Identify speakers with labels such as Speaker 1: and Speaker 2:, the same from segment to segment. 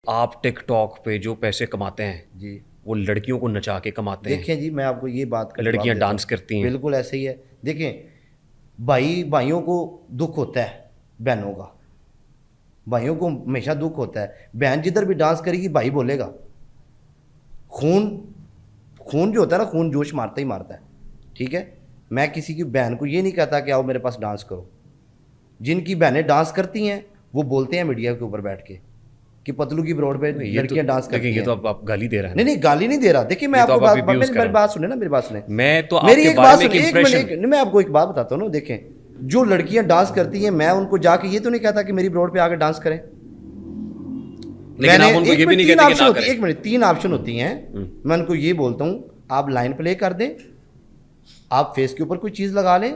Speaker 1: आप टिकटॉक पे जो पैसे कमाते हैं
Speaker 2: जी
Speaker 1: वो लड़कियों को नचा के कमाते हैं।
Speaker 2: देखें जी, मैं आपको ये बात का जवाब
Speaker 1: लड़कियां
Speaker 2: देता
Speaker 1: डांस
Speaker 2: हूँ।
Speaker 1: करती हैं।
Speaker 2: बिल्कुल ऐसे ही है। देखें, भाइयों को दुख होता है बहनों का, भाइयों को हमेशा दुख होता है। बहन जिधर भी डांस करेगी भाई बोलेगा। खून खून जो होता है ना, खून जोश मारता ही मारता है। ठीक है, मैं किसी की बहन को ये नहीं कहता कि आओ मेरे पास डांस करो। जिनकी बहनें डांस करती हैं वो बोलते हैं मीडिया के ऊपर बैठ के कि पतलू की ब्रोड पे
Speaker 1: नहीं, ये तो
Speaker 2: लड़कियां डांस
Speaker 1: देखिए,
Speaker 2: करती
Speaker 1: ये
Speaker 2: हैं।
Speaker 1: तो आप गाली दे रहे हैं
Speaker 2: नहीं
Speaker 1: ना।
Speaker 2: नहीं, गाली नहीं दे रहा। देखिए, मैं
Speaker 1: ये तो
Speaker 2: आपको
Speaker 1: आप
Speaker 2: बात,
Speaker 1: अभी abuse कर
Speaker 2: मेरी
Speaker 1: रहे
Speaker 2: बात
Speaker 1: हैं।
Speaker 2: सुने ना, मेरी बात सुने।
Speaker 1: मैं तो
Speaker 2: मेरी
Speaker 1: आपके
Speaker 2: एक
Speaker 1: बारे
Speaker 2: बात
Speaker 1: में एक
Speaker 2: सुने, एक
Speaker 1: impression-
Speaker 2: मिनट, मैं आपको एक बात बताता हूँ ना। देखें, जो लड़कियां डांस करती हैं, मैं उनको जाके ये तो नहीं कहता कि मेरी ब्रोड पे आकर डांस करें।
Speaker 1: लेकिन आप उनको ये भी नहीं
Speaker 2: तीन
Speaker 1: कहते कि
Speaker 2: ऑप्शन
Speaker 1: ना
Speaker 2: होती
Speaker 1: करें।
Speaker 2: एक मिनट, तीन ऑप्शन होती हैं। मैं उनको ये बोलता हूँ, आप लाइन प्ले कर दें, आप फेस के ऊपर कोई चीज़ लगा लें।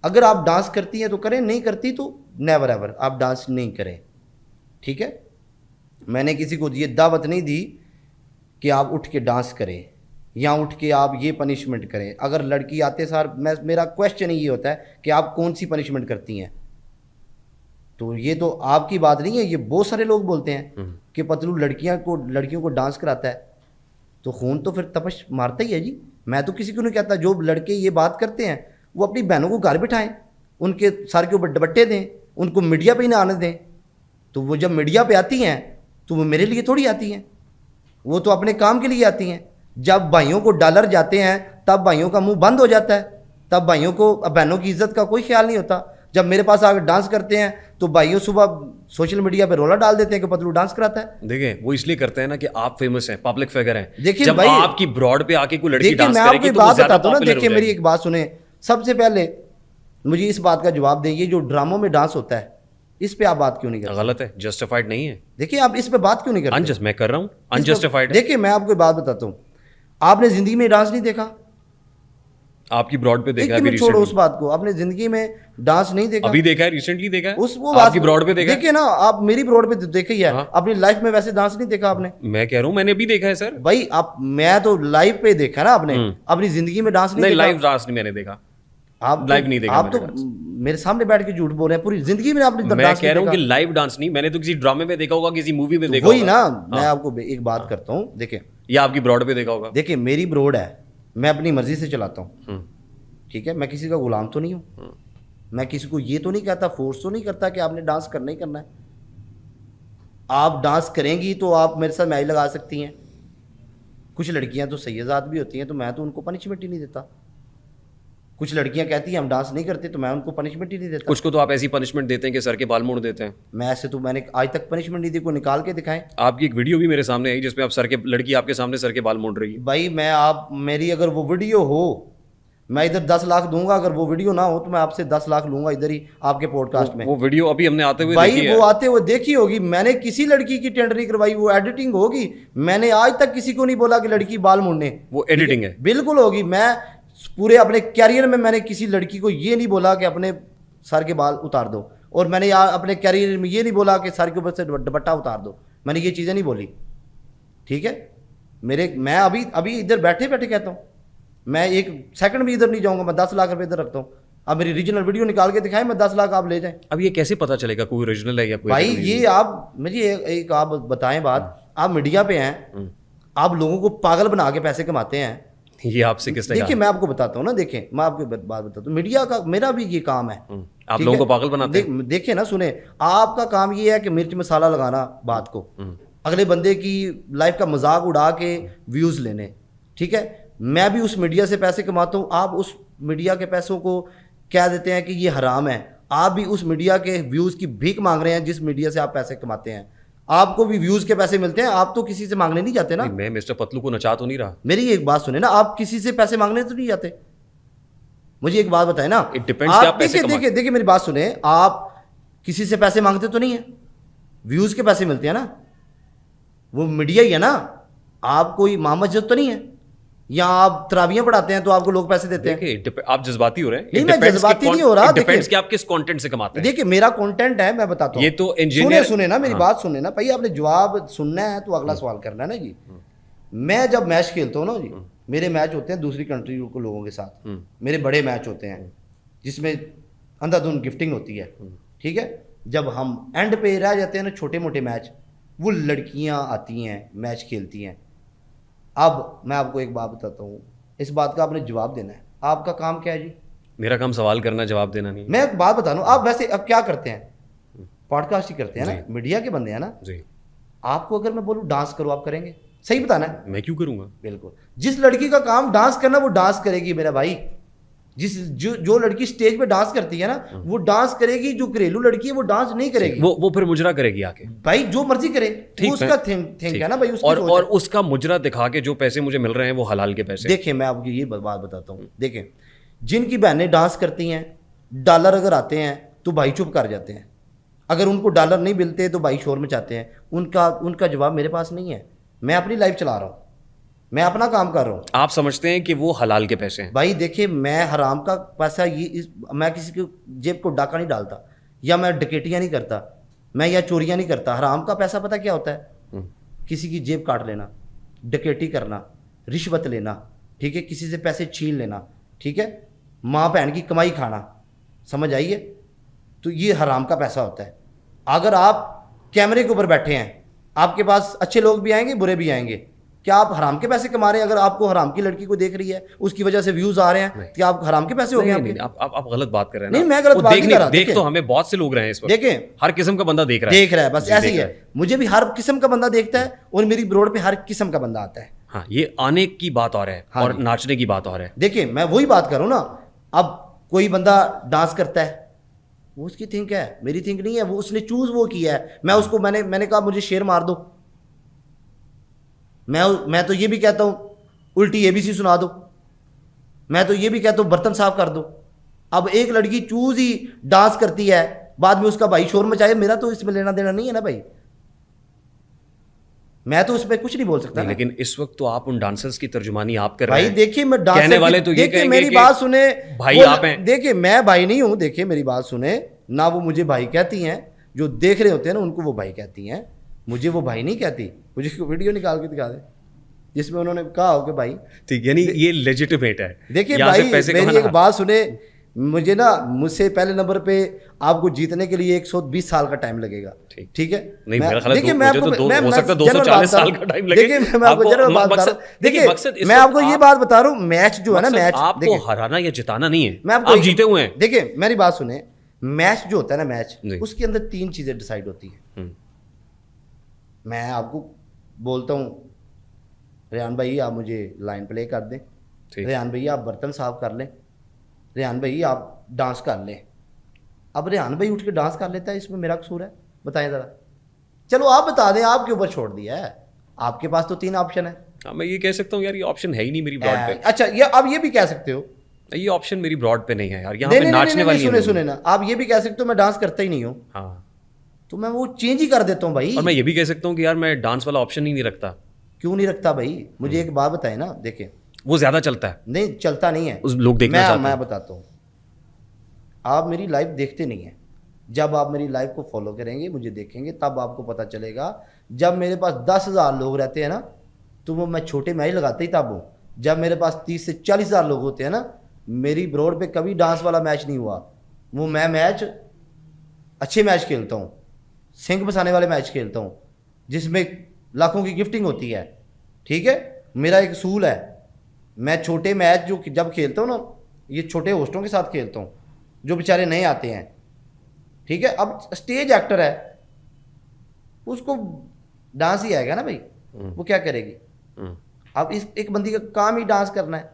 Speaker 2: अगर आप डांस करती हैं तो करें, नहीं करती तो नेवर एवर आप डांस नहीं करें। ठीक है, मैंने किसी को ये दावत नहीं दी कि आप उठ के डांस करें या उठ के आप ये पनिशमेंट करें। अगर लड़की आते सार, मेरा क्वेश्चन ही ये होता है कि आप कौन सी पनिशमेंट करती हैं। तो ये तो आपकी बात नहीं है, ये बहुत सारे लोग बोलते हैं कि पतलू लड़कियों को डांस कराता है। तो खून तो फिर तपश मारता ही है जी। मैं तो किसी को नहीं कहता। जो लड़के ये बात करते हैं वो अपनी बहनों को घर बिठाएं, उनके सर के ऊपर दुपट्टे दें, उनको मीडिया पे ही ना आने दें। तो वो जब मीडिया पे आती हैं तो वो मेरे लिए थोड़ी आती हैं, वो तो अपने काम के लिए आती हैं। जब भाइयों को डॉलर जाते हैं तब भाइयों का मुंह बंद हो जाता है, तब भाइयों को बहनों की इज्जत का कोई ख्याल नहीं होता। जब मेरे पास आकर डांस करते हैं तो भाइयों सुबह सोशल मीडिया पे रोला डाल देते हैं कि पतलू डांस कराता है।
Speaker 1: देखिए, वो इसलिए करते हैं ना कि आप फेमस हैं, पब्लिक फिगर हैं।
Speaker 2: देखिए
Speaker 1: जब
Speaker 2: भाई,
Speaker 1: आपकी ब्रॉड पे आके कोई लड़की
Speaker 2: देखिए
Speaker 1: डांस
Speaker 2: मैं आपको
Speaker 1: करेगी
Speaker 2: एक
Speaker 1: तो वो
Speaker 2: बात
Speaker 1: ज्यादा
Speaker 2: बताता हूँ ना।
Speaker 1: पॉपुलर हो
Speaker 2: देखिए मेरी
Speaker 1: जाएगी।
Speaker 2: एक बात सुने, सबसे पहले मुझे इस बात का जवाब दें, ये जो ड्रामों में डांस होता है इस पे आप बात क्यों नहीं करते?
Speaker 1: गलत है, जस्टिफाइड नहीं है।
Speaker 2: देखिए आप इस पे बात क्यों नहीं करते?
Speaker 1: अनजस्ट मैं कर रहा हूँ,
Speaker 2: इस पे-
Speaker 1: अनजस्टिफाइड है।
Speaker 2: देखिए मैं आपको एक बात बताता हूँ, आपने जिंदगी में डांस नहीं देखा?
Speaker 1: आपकी ब्रॉड पे
Speaker 2: एक
Speaker 1: देखा है अभी
Speaker 2: मिनट छोड़ो उस
Speaker 1: रिसेंटली।
Speaker 2: बात को, आपने जिंदगी में डांस नहीं देखा?
Speaker 1: अभी देखा है, रिसेंटली देखा है।
Speaker 2: उस वो बात
Speaker 1: आपकी ब्रॉड पे देखा है।
Speaker 2: देखिए ना, आप मेरी ब्रॉड पे तो देखा ही है।
Speaker 1: हाँ।
Speaker 2: अपनी लाइफ में वैसे डांस नहीं देखा आपने?
Speaker 1: मैं कह रहा हूँ मैंने अभी देखा है सर।
Speaker 2: भाई आप, मैं तो लाइव पे देखा ना आपने, अपनी जिंदगी में डांस नहीं
Speaker 1: नहीं,
Speaker 2: देखा।
Speaker 1: लाइव डांस नहीं मैंने देखा।
Speaker 2: आप
Speaker 1: लाइव नहीं देखा
Speaker 2: आप तो
Speaker 1: मैंने डांस।
Speaker 2: मेरे सामने बैठ के झूठ बोल रहे हैं। पूरी जिंदगी में आपने
Speaker 1: मैं
Speaker 2: डांस
Speaker 1: कह
Speaker 2: नहीं
Speaker 1: रहा हूँ कि
Speaker 2: देखा।
Speaker 1: लाइव डांस नहीं, मैंने तो किसी ड्रामे में देखा होगा, किसी मूवी में देखा
Speaker 2: वही
Speaker 1: होगा।
Speaker 2: ना, मैं आपको एक बात करता हूँ। देखिए,
Speaker 1: या आपकी ब्रॉड पे देखा होगा।
Speaker 2: देखिए मेरी ब्रोड है, मैं अपनी मर्जी से चलाता हूँ। ठीक है, मैं किसी का गुलाम तो नहीं हूँ। मैं किसी को ये तो नहीं कहता, फोर्स तो नहीं करता कि आपने डांस करना ही करना है। आप डांस करेंगी तो आप मेरे साथ मैच लगा सकती हैं। कुछ लड़कियां तो सैयदात भी होती हैं, तो मैं तो उनको पनिशमेंट ही नहीं देता। कुछ लड़कियां कहती हैं हम डांस नहीं करते, तो मैं उनको पनिशमेंट ही नहीं देता।
Speaker 1: कुछ को तो आप ऐसी पनिशमेंट देते हैं कि सर के बाल मोड़ देते हैं।
Speaker 2: मैं ऐसे तो मैंने आज तक पनिशमेंट नहीं दी, को निकाल के दिखाएं।
Speaker 1: आपकी एक वीडियो भी मेरे सामने आई जिसमें आप सर के, लड़की आपके सामने सर के बाल मोड़ रही है।
Speaker 2: भाई मैं, आप मेरी अगर वो वीडियो हो, मैं इधर 10 लाख दूंगा। अगर वो वीडियो ना हो तो मैं आपसे 10 लाख लूंगा इधर ही आपके पॉडकास्ट में।
Speaker 1: वो वीडियो अभी हमने आते हुए
Speaker 2: भाई
Speaker 1: देखी है।
Speaker 2: वो आते हुए देखी होगी। मैंने किसी लड़की की टेंडर नहीं करवाई, वो एडिटिंग होगी। मैंने आज तक किसी को नहीं बोला कि लड़की बाल मुड़ने,
Speaker 1: वो एडिटिंग है।
Speaker 2: बिल्कुल होगी। मैं पूरे अपने कैरियर में मैंने किसी लड़की को ये नहीं बोला कि अपने सर के बाल उतार दो, और मैंने अपने कैरियर में ये नहीं बोला कि सर के ऊपर से दुपट्टा उतार दो। मैंने ये चीज़ें नहीं बोली। ठीक है, मैं अभी इधर बैठे बैठे कहता हूँ, मैं एक सेकंड भी इधर नहीं जाऊंगा। मैं 10 लाख रुपए इधर रखता हूँ। अब मेरी रीजनल वीडियो निकाल के दिखाएं, मैं 10 लाख आप ले जाएं।
Speaker 1: अब ये कैसे पता चलेगा कोई ओरिजिनल है या कोई
Speaker 2: भाई
Speaker 1: original
Speaker 2: ये आप मुझे एक आप बताएं बात, आप मीडिया पे हैं, आप लोगों को पागल बना के पैसे कमाते हैं।
Speaker 1: नहीं? ये आपसे किसने
Speaker 2: देखिए
Speaker 1: कहा?
Speaker 2: मैं आपको बताता हूँ ना, देखें मैं आपको बात बताता हूँ, मीडिया का मेरा भी ये काम है।
Speaker 1: आप
Speaker 2: ठीक
Speaker 1: लोगों
Speaker 2: है?
Speaker 1: को पागल बनाते हैं।
Speaker 2: देखिए ना, सुने, आपका काम ये है कि मिर्च मसाला लगाना बात को, अगले बंदे की लाइफ का मजाक उड़ा के व्यूज लेने। ठीक है, मैं भी उस मीडिया से पैसे कमाता हूँ। आप उस मीडिया के पैसों को कह देते हैं कि ये हराम है। आप भी उस मीडिया के व्यूज की भीख मांग रहे हैं जिस मीडिया से आप पैसे कमाते हैं। आपको भी व्यूज के पैसे मिलते हैं, आप तो किसी से मांगने नहीं जाते ना।
Speaker 1: नहीं, मैं मिस्टर पतलू को नचा तो नहीं रहा।
Speaker 2: मेरी एक बात सुने ना, आप किसी से पैसे मांगने तो नहीं जाते। मुझे एक बात बताए ना,
Speaker 1: It depends कि आप पैसे
Speaker 2: देखिए देखिए देखिए मेरी बात सुने, आप किसी से पैसे मांगते तो नहीं है, व्यूज के पैसे मिलते हैं ना, वो मीडिया ही है ना। आप कोई मामजद तो नहीं है, या आप तरावियां पढ़ाते हैं तो आपको लोग पैसे देते हैं।
Speaker 1: देखिए, आप जजबाती हो रहे हैं।
Speaker 2: नहीं, मैं जज्बाती नहीं हो रहा।
Speaker 1: डिपेंड्स कि आप किस कंटेंट से कमाते हैं।
Speaker 2: देखिए मेरा कंटेंट है, मैं बताता हूँ।
Speaker 1: ये तो engineer-
Speaker 2: सुने ना मेरी
Speaker 1: हाँ।
Speaker 2: बात सुने ना भाई, आपने जवाब सुनना है तो अगला सवाल करना है ना जी। मैं जब मैच खेलता हूँ ना जी, मेरे मैच होते हैं दूसरी कंट्री के लोगों के साथ, मेरे बड़े मैच होते हैं जिसमें अंधाधुंध गिफ्टिंग होती है। ठीक है, जब हम एंड पे रह जाते हैं ना छोटे मोटे मैच, वो लड़कियां आती हैं मैच खेलती हैं। अब मैं आपको एक बात बताता हूँ, इस बात का आपने जवाब देना है। आपका काम क्या है जी?
Speaker 1: मेरा काम सवाल करना, जवाब देना नहीं।
Speaker 2: मैं एक बात बता रहा हूँ, आप वैसे अब क्या करते हैं? पॉडकास्ट ही करते हैं ना,
Speaker 1: जी।
Speaker 2: मीडिया के बंदे हैं ना।
Speaker 1: जी।
Speaker 2: आपको अगर मैं बोलूँ डांस करो, आप करेंगे? सही बताना है।
Speaker 1: मैं क्यों करूंगा?
Speaker 2: बिल्कुल। जिस लड़की का काम डांस करना वो डांस करेगी मेरा भाई। जो लड़की स्टेज पे डांस करती है ना वो डांस करेगी, जो घरेलू लड़की है वो डांस नहीं करेगी।
Speaker 1: वो फिर मुजरा करेगी आके।
Speaker 2: भाई जो मर्जी करे,
Speaker 1: ठीक
Speaker 2: वो उसका
Speaker 1: है,
Speaker 2: थिंक
Speaker 1: ठीक।
Speaker 2: है ना भाई, उसकी
Speaker 1: और
Speaker 2: सोच
Speaker 1: और
Speaker 2: है।
Speaker 1: उसका मुजरा दिखा के जो पैसे मुझे मिल रहे हैं वो हलाल के पैसे।
Speaker 2: देखिए मैं आपको ये बात बताता हूँ, देखें जिनकी बहनें डांस करती हैं, डॉलर अगर आते हैं तो भाई चुप कर जाते हैं, अगर उनको डॉलर नहीं मिलते तो भाई शोर मचाते हैं। उनका जवाब मेरे पास नहीं है। मैं अपनी लाइफ चला रहा हूँ, मैं अपना काम कर रहा हूँ।
Speaker 1: आप समझते हैं कि वो हलाल के पैसे हैं?
Speaker 2: भाई देखिए मैं हराम का पैसा मैं किसी की जेब को डाका नहीं डालता, या मैं डकैतियाँ नहीं करता, मैं या चोरियाँ नहीं करता। हराम का पैसा पता क्या होता है? किसी की जेब काट लेना, डकैती करना, रिश्वत लेना, ठीक है, किसी से पैसे छीन लेना, ठीक है, माँ बहन की कमाई खाना, समझ आइए? तो ये हराम का पैसा होता है। अगर आप कैमरे के ऊपर बैठे हैं, आपके पास अच्छे लोग भी आएंगे बुरे भी आएंगे, क्या आप हराम के पैसे कमा रहे हैं? अगर आपको हराम की लड़की को देख रही है उसकी वजह से व्यूज आ रहे हैं, क्या आप हराम के पैसे हो गए आपके?
Speaker 1: आप गलत बात कर रहे हैं।
Speaker 2: नहीं, मैं गलत बात नहीं कर रहा।
Speaker 1: देख तो हमें बहुत से लोग रहे हैं इस वक्त।
Speaker 2: देखें
Speaker 1: हर किस्म का बंदा देख रहा है।
Speaker 2: बस ऐसे ही है। मुझे भी हर किस्म का बंदा देखता है और मेरी ब्रोड पे हर किस्म का बंदा आता है।
Speaker 1: हाँ, ये आने की बात और है
Speaker 2: हाँ
Speaker 1: और
Speaker 2: जी।
Speaker 1: नाचने की बात और है।
Speaker 2: देखिए मैं वही बात कर रहा हूँ ना। अब कोई बंदा डांस करता है, वो उसकी थिंक है, मेरी थिंक नहीं है। वो उसने चूज वो किया है। मैं उसको मैंने कहा मुझे शेर मार दो, मैं तो ये भी कहता हूँ उल्टी एबीसी सुना दो, मैं तो ये भी कहता हूँ बर्तन साफ कर दो। अब एक लड़की चूज ही डांस करती है, बाद में उसका भाई शोर मचाए, मेरा तो इसमें लेना देना नहीं है ना भाई, मैं तो उसमें कुछ नहीं बोल सकता
Speaker 1: नहीं,
Speaker 2: ना।
Speaker 1: लेकिन इस वक्त तो आप उन डांसर्स की तर्जुमानी आप कर रहे
Speaker 2: भाई
Speaker 1: हैं।
Speaker 2: देखिए मैं डांसर
Speaker 1: कहने वाले तो ये
Speaker 2: देखिए
Speaker 1: कहेंगे
Speaker 2: मेरी
Speaker 1: कि
Speaker 2: बात सुने,
Speaker 1: भाई आप हैं।
Speaker 2: देखिए मैं भाई नहीं हूं। देखिए मेरी बात सुने ना, वो मुझे भाई कहती हैं, जो देख रहे होते हैं ना उनको वो भाई कहती हैं, मुझे वो भाई नहीं कहती। मुझे वीडियो निकाल के दिखा दे जिसमें उन्होंने कहा हो कि भाई,
Speaker 1: ठीक, यानी ये लेजिटिमेट है।
Speaker 2: देखिए
Speaker 1: यहाँ से
Speaker 2: भाई
Speaker 1: पैसे
Speaker 2: मेरी
Speaker 1: कमाना।
Speaker 2: एक बात सुने, मुझे ना मुझसे पहले नंबर पे आपको जीतने के लिए 120 साल का टाइम लगेगा। ठीक है,
Speaker 1: नहीं, मेरा ख्याल है
Speaker 2: देखिए
Speaker 1: मुझे
Speaker 2: मैं आपको
Speaker 1: तो
Speaker 2: मैं
Speaker 1: हो सकता है
Speaker 2: जनरल
Speaker 1: 240
Speaker 2: बात
Speaker 1: साल
Speaker 2: बता
Speaker 1: का
Speaker 2: रहा
Speaker 1: टाइम
Speaker 2: हूं।
Speaker 1: लगे।
Speaker 2: देखिए मैं आपको
Speaker 1: आपको
Speaker 2: जनरल बात बता रहा हूं। देखिए मैं आपको ये बात बता रहा हूं, मैच जो है ना, मैच
Speaker 1: आपको हराना या जिताना नहीं है,
Speaker 2: मैं आपको
Speaker 1: आप जीते हुए हैं।
Speaker 2: देखिए मेरी बात सुने, मैच जो होता है ना, मैच
Speaker 1: जी।
Speaker 2: उसके अंदर 3 चीजें डिसाइड होती है। मैं आपको बोलता हूँ रेहान भाई आप मुझे लाइन प्ले कर दें, रेहान भाई आप बर्तन साफ कर लें, रेहान भाई आप डांस कर लें। अब रेहान भाई उठ के डांस कर लेता है, इसमें मेरा कसूर है? बताएं ज़रा। चलो आप बता दें, आपके ऊपर छोड़ दिया है, आपके पास तो 3 ऑप्शन है।
Speaker 1: हाँ, मैं ये कह सकता हूँ यार, ये ऑप्शन है ही नहीं मेरी ब्रॉड पे।
Speaker 2: अच्छा ये आप ये भी कह सकते हो,
Speaker 1: ये ऑप्शन मेरी ब्रॉड पे नहीं है यार, यहाँ
Speaker 2: नहीं
Speaker 1: पे
Speaker 2: नहीं
Speaker 1: नाचने
Speaker 2: नहीं
Speaker 1: वाली
Speaker 2: सुने सुने ना, आप ये भी कह सकते हो मैं डांस करता ही नहीं हूँ,
Speaker 1: हाँ,
Speaker 2: तो मैं वो चेंज ही कर देता हूँ भाई।
Speaker 1: और मैं ये भी कह सकता हूँ कि यार मैं डांस वाला ऑप्शन ही नहीं रखता।
Speaker 2: क्यों नहीं रखता भाई? मुझे एक बात बताए ना, देखें
Speaker 1: वो ज्यादा चलता है,
Speaker 2: नहीं चलता नहीं है,
Speaker 1: उस लोग देखना चाहते
Speaker 2: मैं
Speaker 1: हैं।
Speaker 2: बताता हूँ, आप मेरी लाइफ देखते नहीं हैं। जब आप मेरी लाइफ को फॉलो करेंगे, मुझे देखेंगे, तब आपको पता चलेगा। जब मेरे पास 10,000 लोग रहते हैं ना, तो वो मैं छोटे मैच लगाता ही तब हूँ। जब मेरे पास 30 से 40,000 लोग होते हैं ना, मेरी ब्रॉड पे कभी डांस वाला मैच नहीं हुआ। वो मैं मैच अच्छे मैच खेलता हूँ, सिंक बसाने वाले मैच खेलता हूँ, जिसमें लाखों की गिफ्टिंग होती है। ठीक है, मेरा एक असूल है, मैं छोटे मैच जो जब खेलता हूँ ना, ये छोटे होस्टों के साथ खेलता हूँ जो बेचारे नए आते हैं। ठीक है, अब स्टेज एक्टर है, उसको डांस ही आएगा ना भाई, वो क्या करेगी? अब इस एक बंदी का काम ही डांस करना है।